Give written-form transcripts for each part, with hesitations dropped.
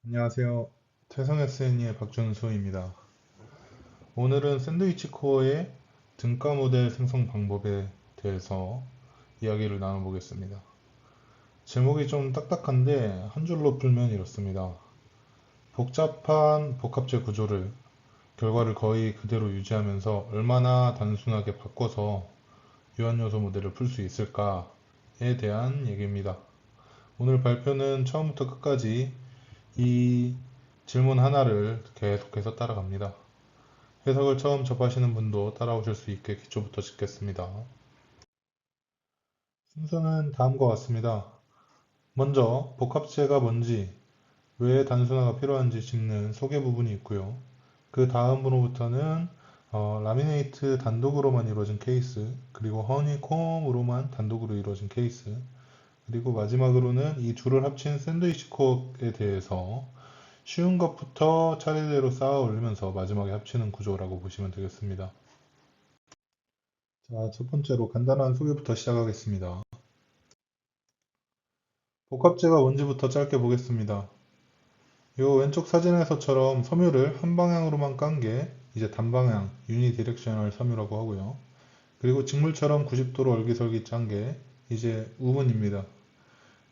안녕하세요. 태성SN의 박준수입니다. 오늘은 샌드위치 코어의 등가 모델 생성 방법에 대해서 이야기를 나눠보겠습니다. 제목이 좀 딱딱한데 한 줄로 풀면 이렇습니다. 복잡한 복합체 구조를 결과를 거의 그대로 유지하면서 얼마나 단순하게 바꿔서 유한요소 모델을 풀 수 있을까에 대한 얘기입니다. 오늘 발표는 처음부터 끝까지 이 질문 하나를 계속해서 따라갑니다. 해석을 처음 접하시는 분도 따라오실 수 있게 기초부터 짚겠습니다. 순서는 다음과 같습니다. 먼저 복합체가 뭔지, 왜 단순화가 필요한지 짚는 소개 부분이 있고요. 그 다음으로부터는 라미네이트 단독으로만 이루어진 케이스, 그리고 허니콤으로만 단독으로 이루어진 케이스, 그리고 마지막으로는 이 둘을 합친 샌드위치 코어에 대해서 쉬운 것부터 차례대로 쌓아 올리면서 마지막에 합치는 구조라고 보시면 되겠습니다. 자, 첫 번째로 간단한 소개부터 시작하겠습니다. 복합제가 뭔지부터 짧게 보겠습니다. 요 왼쪽 사진에서처럼 섬유를 한 방향으로만 깐 게 이제 단방향, 유니디렉셔널 섬유라고 하고요. 그리고 직물처럼 90도로 얼기설기 짠 게 이제 우분입니다.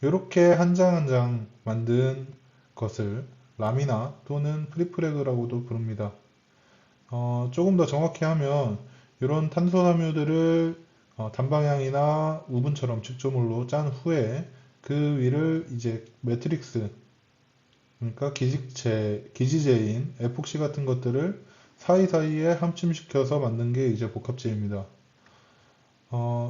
이렇게 한 장 한 장 만든 것을 라미나 또는 프리프레그라고도 부릅니다. 조금 더 정확히 하면 이런 탄소섬유들을 단방향이나 우분처럼 축조물로 짠 후에 그 위를 이제 매트릭스, 그러니까 기지제인 에폭시 같은 것들을 사이사이에 함침시켜서 만든 게 이제 복합제입니다.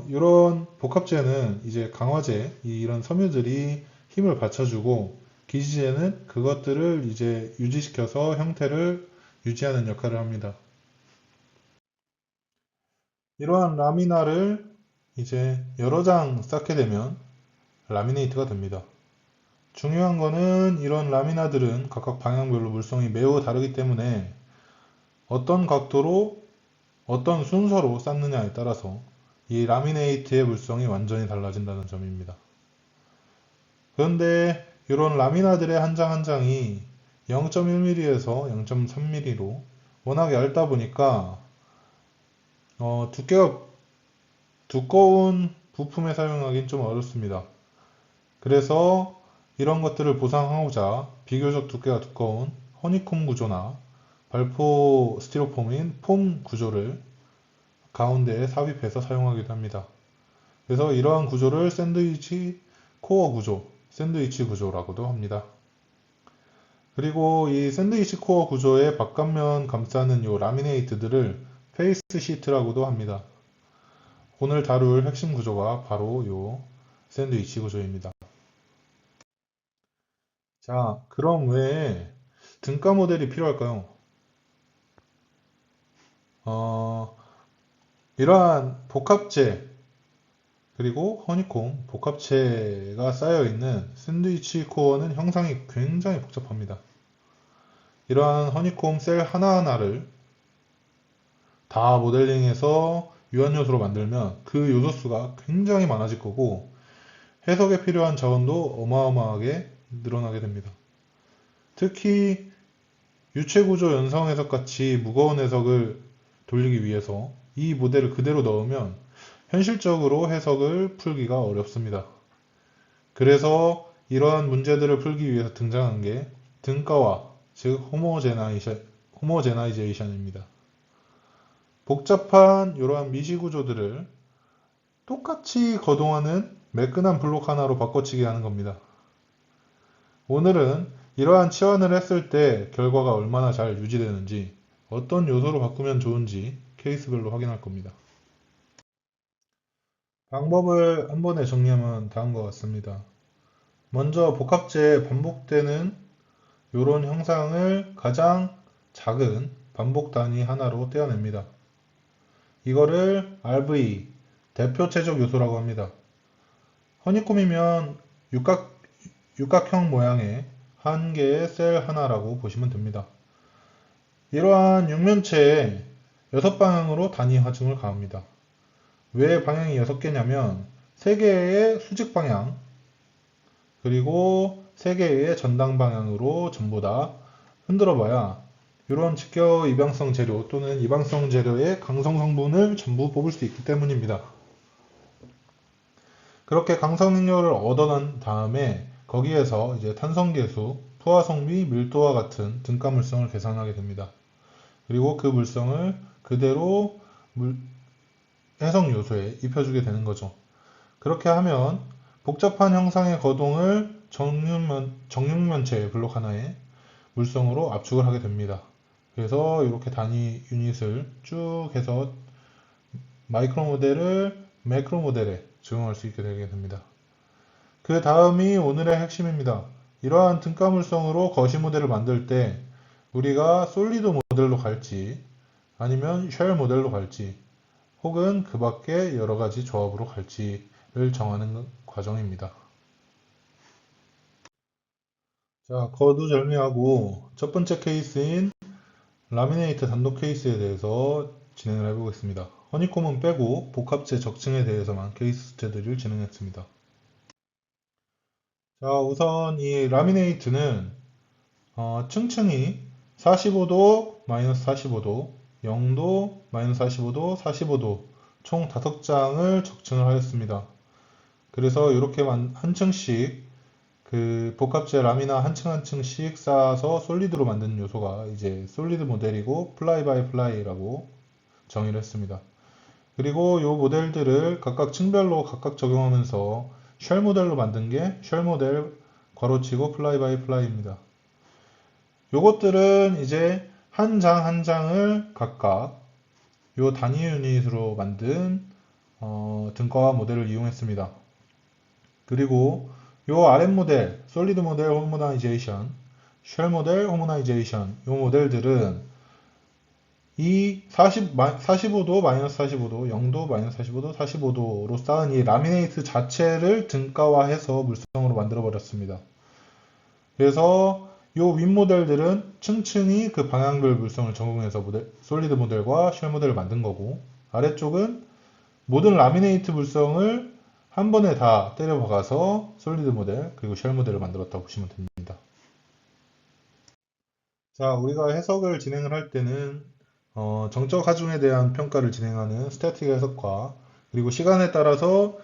이런 복합제는 이제 강화제, 이런 섬유들이 힘을 받쳐주고 기지제는 그것들을 이제 유지시켜서 형태를 유지하는 역할을 합니다. 이러한 라미나를 이제 여러 장 쌓게 되면 라미네이트가 됩니다. 중요한 거는 이런 라미나들은 각각 방향별로 물성이 매우 다르기 때문에 어떤 각도로 어떤 순서로 쌓느냐에 따라서 이 라미네이트의 물성이 완전히 달라진다는 점입니다. 그런데 이런 라미나들의 한 장 한 장이 0.1mm에서 0.3mm로 워낙 얇다 보니까 두께가 두꺼운 부품에 사용하기는 좀 어렵습니다. 그래서 이런 것들을 보상하고자 비교적 두께가 두꺼운 허니콤 구조나 발포 스티로폼인 폼 구조를 가운데에 삽입해서 사용하기도 합니다. 그래서 이러한 구조를 샌드위치 코어 구조, 샌드위치 구조라고도 합니다. 그리고 이 샌드위치 코어 구조의 바깥면 감싸는 이 라미네이트들을 페이스 시트라고도 합니다. 오늘 다룰 핵심 구조가 바로 이 샌드위치 구조입니다. 자, 그럼 왜 등가 모델이 필요할까요? 어, 이러한 복합체, 그리고 허니콤, 복합체가 쌓여있는 샌드위치 코어는 형상이 굉장히 복잡합니다. 이러한 허니콤 셀 하나하나를 다 모델링해서 유한 요소로 만들면 그 요소 수가 굉장히 많아질 거고 해석에 필요한 자원도 어마어마하게 늘어나게 됩니다. 특히 유체 구조 연성 해석 같이 무거운 해석을 돌리기 위해서 이 모델을 그대로 넣으면 현실적으로 해석을 풀기가 어렵습니다. 그래서 이러한 문제들을 풀기 위해서 등장한 게 등가화, 즉 호모제나이제이션입니다. 복잡한 이러한 미시 구조들을 똑같이 거동하는 매끈한 블록 하나로 바꿔치기 하는 겁니다. 오늘은 이러한 치환을 했을 때 결과가 얼마나 잘 유지되는지, 어떤 요소로 바꾸면 좋은지 케이스별로 확인할 겁니다. 방법을 한 번에 정리하면 다음과 같습니다. 먼저 복합제에 반복되는 이런 형상을 가장 작은 반복 단위 하나로 떼어냅니다. 이거를 RV, 대표 최적 요소라고 합니다. 허니콤이면 육각형 모양의 한 개의 셀 하나라고 보시면 됩니다. 이러한 육면체에 6방향으로 단위 하중을 가합니다. 왜 방향이 6개냐면 3개의 수직 방향, 그리고 3개의 전당 방향으로 전부 다 흔들어 봐야 이런 직겨 입양성 재료 또는 이방성 재료의 강성 성분을 전부 뽑을 수 있기 때문입니다. 그렇게 강성 음료를 얻어난 다음에 거기에서 이제 탄성계수, 포화성 및 밀도와 같은 등가 물성을 계산하게 됩니다. 그리고 그 물성을 그대로 해석 요소에 입혀주게 되는 거죠. 그렇게 하면 복잡한 형상의 거동을 정육면체 블록 하나에 물성으로 압축을 하게 됩니다. 그래서 이렇게 단위 유닛을 쭉 해서 마이크로 모델을 매크로 모델에 적용할 수 있게 되게 됩니다. 그 다음이 오늘의 핵심입니다. 이러한 등가 물성으로 거시 모델을 만들 때 우리가 솔리드 모델로 갈지 아니면 쉘 모델로 갈지 혹은 그 밖에 여러 가지 조합으로 갈지를 정하는 과정입니다. 자, 거두절미하고 첫 번째 케이스인 라미네이트 단독 케이스에 대해서 진행을 해보겠습니다. 허니콤은 빼고 복합재 적층에 대해서만 케이스 스터디를 진행했습니다. 자, 우선 이 라미네이트는 층층이 45도, 마이너스 45도, 0도, 마이너스 45도, 45도 총 5장을 적층을 하였습니다. 그래서 이렇게 한 층씩 그 복합재 라미나 한 층 한 층씩 쌓아서 솔리드로 만든 요소가 이제 솔리드 모델이고 플라이 바이 플라이라고 정의를 했습니다. 그리고 이 모델들을 각각 층별로 각각 적용하면서 쉘 모델로 만든 게 쉘 모델 괄호치고 플라이 바이 플라이입니다. 요것들은 이제 한 장 한 장을 각각 요 단위 유닛으로 만든 등가와 모델을 이용했습니다. 그리고 요 RM 모델, 솔리드 모델 호모나이제이션, 쉘 모델 호모나이제이션 요 모델들은 이 45도, 마이너스 45도, 0도, 마이너스 45도, 45도로 쌓은 이 라미네이트 자체를 등가화해서 물성으로 만들어 버렸습니다. 그래서 요 윗모델들은 층층이 그 방향별 물성을 적용해서 솔리드 모델과 쉘 모델을 만든 거고 아래쪽은 모든 라미네이트 물성을 한 번에 다 때려 박아서 솔리드 모델 그리고 쉘 모델을 만들었다고 보시면 됩니다. 자, 우리가 해석을 진행을 할 때는 정적 하중에 대한 평가를 진행하는 스태틱 해석과 그리고 시간에 따라서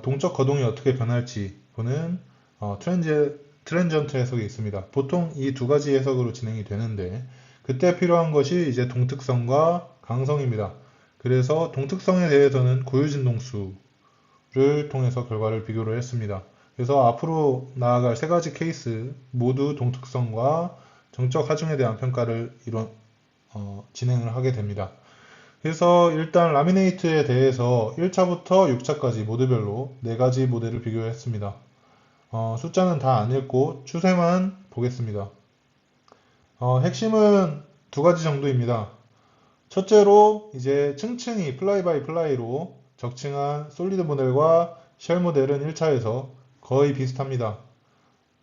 동적 거동이 어떻게 변할지 보는 트랜전트 해석이 있습니다. 보통 이 두 가지 해석으로 진행이 되는데 그때 필요한 것이 이제 동특성과 강성입니다. 그래서 동특성에 대해서는 고유진동수를 통해서 결과를 비교를 했습니다. 그래서 앞으로 나아갈 세 가지 케이스 모두 동특성과 정적 하중에 대한 평가를 진행을 하게 됩니다. 그래서 일단 라미네이트에 대해서 1차부터 6차까지 모드별로 4가지 모델을 비교했습니다. 숫자는 다 안 읽고 추세만 보겠습니다. 핵심은 두 가지 정도입니다. 첫째로 이제 층층이 플라이 바이 플라이로 적층한 솔리드 모델과 쉘 모델은 1차에서 거의 비슷합니다.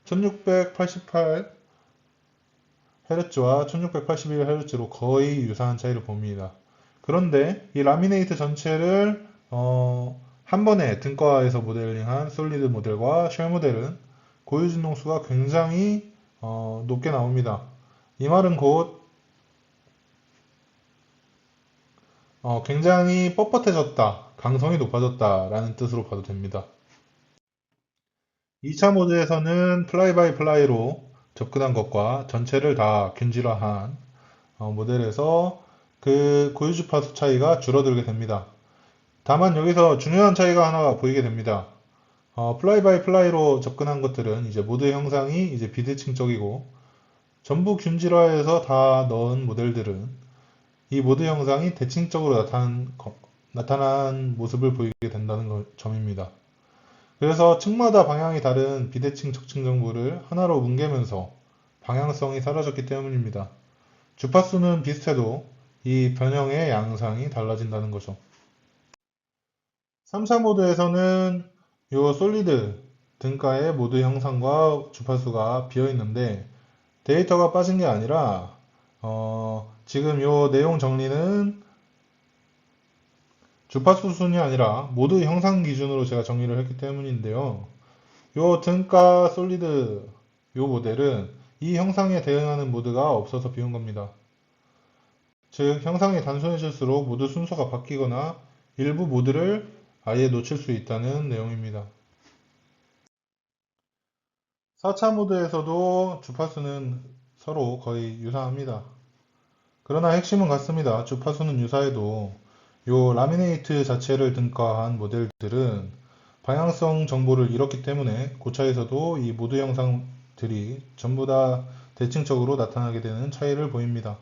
1688Hz와 1681Hz로 거의 유사한 차이를 봅니다. 그런데 이 라미네이트 전체를 한 번에 등가해서 모델링한 솔리드 모델과 쉘 모델은 고유 진동수가 굉장히 높게 나옵니다. 이 말은 곧 굉장히 뻣뻣해졌다, 강성이 높아졌다 라는 뜻으로 봐도 됩니다. 2차 모드에서는 플라이 바이 플라이로 접근한 것과 전체를 다 균질화한 모델에서 그 고유 주파수 차이가 줄어들게 됩니다. 다만 여기서 중요한 차이가 하나 보이게 됩니다. 플라이 바이 플라이로 접근한 것들은 이제 모드 형상이 이제 비대칭적이고 전부 균질화해서 다 넣은 모델들은 이 모드 형상이 대칭적으로 나타난 모습을 보이게 된다는 점입니다. 그래서 층마다 방향이 다른 비대칭 적층 정보를 하나로 뭉개면서 방향성이 사라졌기 때문입니다. 주파수는 비슷해도 이 변형의 양상이 달라진다는 거죠. 3차 모드에서는 이 솔리드 등가의 모드 형상과 주파수가 비어 있는데 데이터가 빠진 게 아니라 지금 이 내용 정리는 주파수 순이 아니라 모드 형상 기준으로 제가 정리를 했기 때문인데요. 요 등가 솔리드 요 모델은 이 형상에 대응하는 모드가 없어서 비운 겁니다. 즉 형상이 단순해질수록 모드 순서가 바뀌거나 일부 모드를 아예 놓칠 수 있다는 내용입니다. 4차 모드에서도 주파수는 서로 거의 유사합니다. 그러나 핵심은 같습니다. 주파수는 유사해도 요 라미네이트 자체를 등가한 모델들은 방향성 정보를 잃었기 때문에 고차에서도 이 모드 형상들이 전부 다 대칭적으로 나타나게 되는 차이를 보입니다.